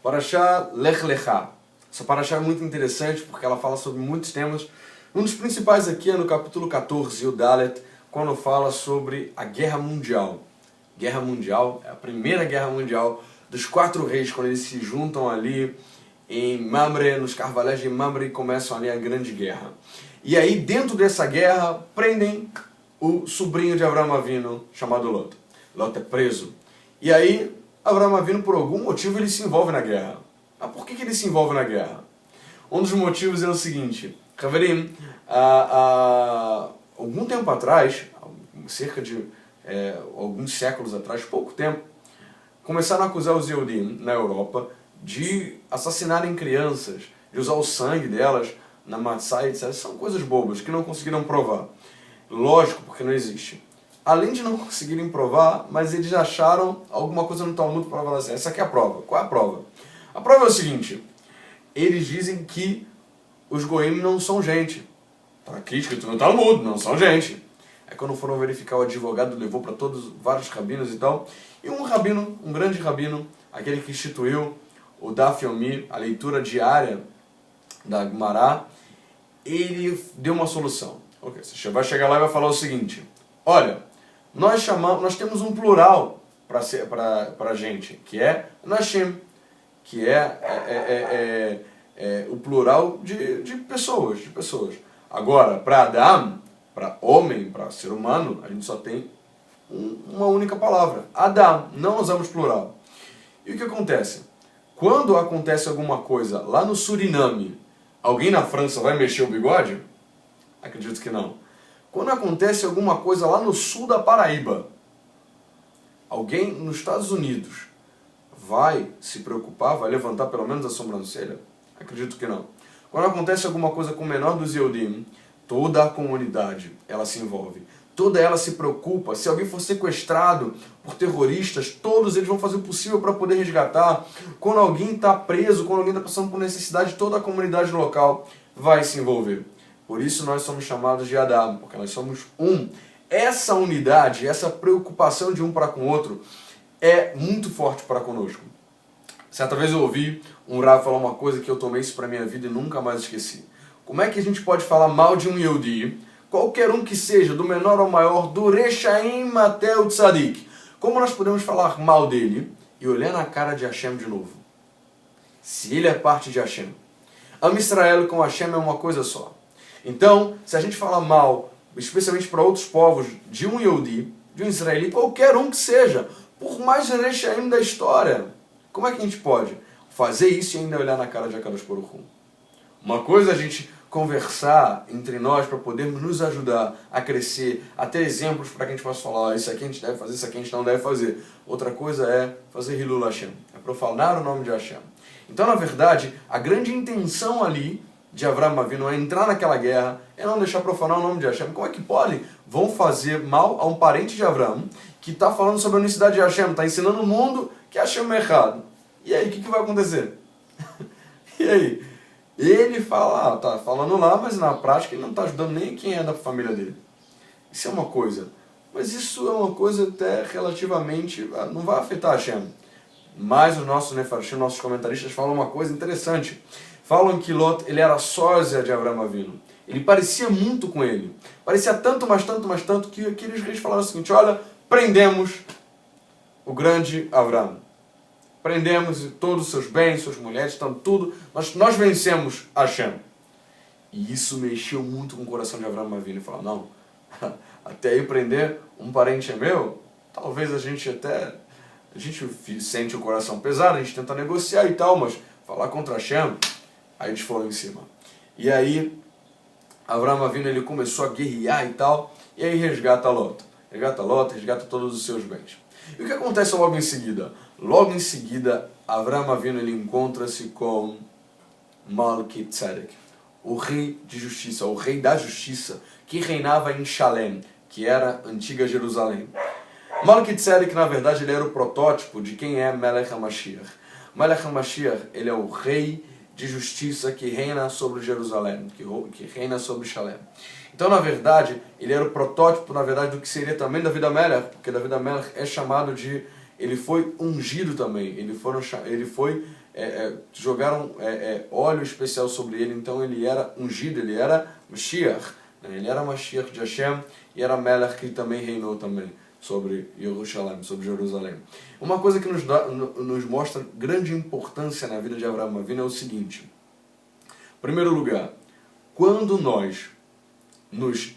Parashá Lech Lechá. Essa parashá é muito interessante porque ela fala sobre muitos temas. Um dos principais aqui é no capítulo 14, o Dalet, quando fala sobre a Guerra Mundial. Guerra Mundial é a primeira Guerra Mundial dos 4 reis, quando eles se juntam ali em Mamre, nos carvalhais de Mamre, e começam ali a Grande Guerra. E aí, dentro dessa guerra, prendem o sobrinho de Avraham Avinu, chamado Lot. Lot é preso. E aí, Avraham Avinu, por algum motivo, ele se envolve na guerra. Mas por que ele se envolve na guerra? Um dos motivos é o seguinte: Haverim, algum tempo atrás, cerca de alguns séculos atrás, pouco tempo, começaram a acusar os Yehudim na Europa de assassinarem crianças, de usar o sangue delas na matzah, etc. São coisas bobas que não conseguiram provar. Lógico, porque não existe. Além de não conseguirem provar, mas eles acharam alguma coisa no Talmud para falar assim: essa aqui é a prova. Qual é a prova? A prova é o seguinte: eles dizem que os goim não são gente. Está crítica no Talmud, não são gente. É quando foram verificar, o advogado levou para vários rabinos e tal, e um rabino, um grande rabino, aquele que instituiu o Daf Yomi, a leitura diária da Gemara, ele deu uma solução. Okay, você vai chegar lá e vai falar o seguinte: olha, nós temos um plural para a gente, que é Nashim, que é o plural de pessoas. Agora, para Adam, para homem, para ser humano, a gente só tem uma única palavra, Adam, não usamos plural. E o que acontece? Quando acontece alguma coisa lá no Suriname, alguém na França vai mexer o bigode? Acredito que não. Quando acontece alguma coisa lá no sul da Paraíba, alguém nos Estados Unidos vai se preocupar, vai levantar pelo menos a sobrancelha? Acredito que não. Quando acontece alguma coisa com o menor dos Yehudim, toda a comunidade ela se envolve. Toda ela se preocupa. Se alguém for sequestrado por terroristas, todos eles vão fazer o possível para poder resgatar. Quando alguém está preso, quando alguém está passando por necessidade, toda a comunidade local vai se envolver. Por isso nós somos chamados de Adam, porque nós somos um. Essa unidade, essa preocupação de um para com o outro é muito forte para conosco. Certa vez eu ouvi um Rav falar uma coisa que eu tomei isso para a minha vida e nunca mais esqueci. Como é que a gente pode falar mal de um Yehudi, qualquer um que seja, do menor ao maior, do Rechaim até o Tzadik? Como nós podemos falar mal dele e olhar na cara de Hashem de novo? Se ele é parte de Hashem. Am Israel com Hashem é uma coisa só. Então, se a gente falar mal, especialmente para outros povos, de um Yehudi, de um israelita, qualquer um que seja, por mais Rechaim da história, como é que a gente pode fazer isso e ainda olhar na cara de Akadosh Baruch Hu? Uma coisa é a gente conversar entre nós para podermos nos ajudar a crescer, a ter exemplos para que a gente possa falar: isso aqui a gente deve fazer, isso aqui a gente não deve fazer. Outra coisa é fazer Hilul Hashem, é profanar o nome de Hashem. Então, na verdade, a grande intenção ali de Avraham Avinu é entrar naquela guerra, é não deixar profanar o nome de Hashem. Como é que pode? Vão fazer mal a um parente de Avraham que está falando sobre a unicidade de Hashem, está ensinando o mundo que Hashem é errado. E aí, o que vai acontecer? E aí? Ele fala, tá falando lá, mas na prática ele não está ajudando nem quem é da família dele. Isso é uma coisa. Mas isso é uma coisa até relativamente, não vai afetar Hashem. Mas os nossos nefarshim, nossos comentaristas falam uma coisa interessante. Falam que Lot, ele era sósia de Avraham Avinu. Ele parecia muito com ele. Parecia tanto, mas tanto, que aqueles reis falaram o seguinte: olha, prendemos o grande Avraham. Prendemos todos os seus bens, suas mulheres, tanto tudo. Nós vencemos Hashem. E isso mexeu muito com o coração de Avraham Avinu. Ele falou: não, até aí prender um parente meu, talvez a gente sente o coração pesado, a gente tenta negociar e tal, mas falar contra Hashem, aí eles foram em cima. E aí, Avraham Avinu, ele começou a guerrear e tal, e aí resgata Lot, resgata todos os seus bens. E o que acontece logo em seguida? Logo em seguida, Avraham Avinu, ele encontra-se com Malki Tzedek, o rei de justiça, o rei da justiça, que reinava em Shalem, que era a antiga Jerusalém. Malki Tzedek, na verdade, ele era o protótipo de quem é Melech HaMashiach. Melech HaMashiach, ele é o rei de justiça que reina sobre Jerusalém, que reina sobre Shalem. Então, na verdade, ele era o protótipo, na verdade, do que seria também David HaMelech, porque David HaMelech é chamado de ele foi ungido também, jogaram óleo especial sobre ele, então ele era ungido, ele era Mashiach, né? Ele era Mashiach de Hashem e era Melech que também reinou também sobre Jerusalém. Uma coisa que nos mostra grande importância na vida de Avraham Avinu é o seguinte: em primeiro lugar, quando nós nos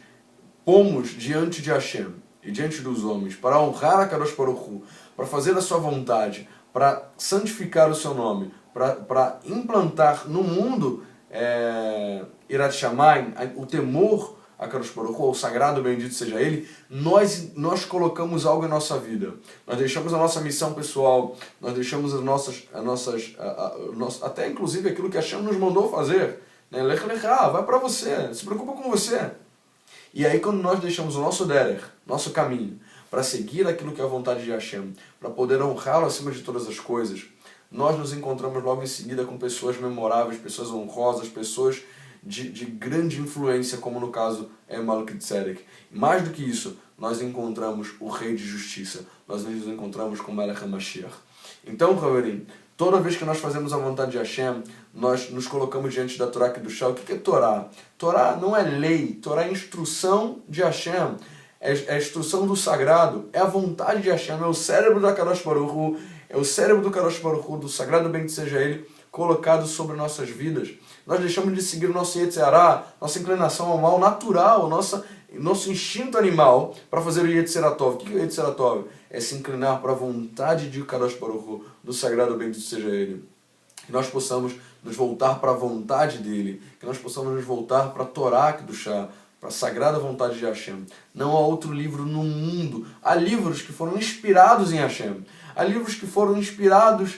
pomos diante de Hashem e diante dos homens para honrar a Kadosh Baruch Hu, para fazer a sua vontade, para santificar o seu nome, para implantar no mundo Irat Shamayim, o temor a Kadosh Baruch Hu, o sagrado bendito seja ele, nós colocamos algo em nossa vida. Nós deixamos a nossa missão pessoal, nós deixamos até inclusive aquilo que Hashem nos mandou fazer. Lech Lechá, vai para você, se preocupa com você. E aí quando nós deixamos o nosso derech, nosso caminho, para seguir aquilo que é a vontade de Hashem, para poder honrá-lo acima de todas as coisas, nós nos encontramos logo em seguida com pessoas memoráveis, pessoas honrosas, pessoas de grande influência, como no caso é Melquitzedek. Mais do que isso, nós encontramos o Rei de Justiça, nós nos encontramos com Melech HaMashiach. Então, Haverim, toda vez que nós fazemos a vontade de Hashem, nós nos colocamos diante da Torá Kedushá. O que é Torá? Torá não é lei, Torá é instrução de Hashem, é a instrução do sagrado, é a vontade de Hashem, é o cérebro da Kadosh Baruch Hu, é o cérebro do Kadosh Baruch Hu, do sagrado bendito seja ele, colocado sobre nossas vidas. Nós deixamos de seguir o nosso Yetzirah, nossa inclinação ao mal natural, nosso instinto animal, para fazer o Yetziratov. O que é o Yetziratov? É se inclinar para a vontade de Kadosh Baruch Hu, do sagrado bendito seja ele. Que nós possamos nos voltar para a vontade dele, que nós possamos nos voltar para a Torá Kedushá, para a sagrada vontade de Hashem. Não há outro livro no mundo. Há livros que foram inspirados em Hashem. Há livros que foram inspirados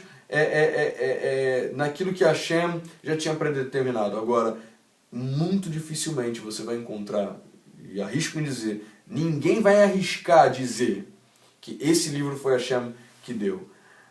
naquilo que Hashem já tinha predeterminado. Agora, muito dificilmente você vai encontrar, e arrisco em dizer, ninguém vai arriscar dizer que esse livro foi Hashem que deu.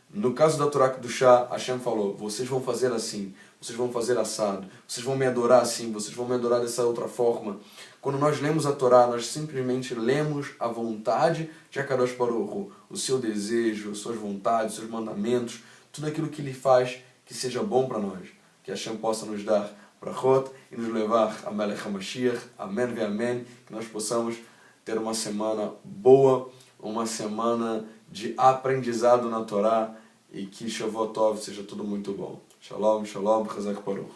No caso da Torá Kedushá, Hashem falou, vocês vão fazer assim, vocês vão fazer assado, vocês vão me adorar assim, vocês vão me adorar dessa outra forma. Quando nós lemos a Torá, nós simplesmente lemos a vontade de Akadosh Baruch Hu, o seu desejo, as suas vontades, os seus mandamentos, tudo aquilo que Ele faz que seja bom para nós. Que Hashem possa nos dar brachot e nos levar a Melech HaMashiach, amém ve amém, que nós possamos ter uma semana boa, uma semana de aprendizado na Torá, e que Shavuot Tov seja tudo muito bom. Shalom, shalom, Chazak Baruch.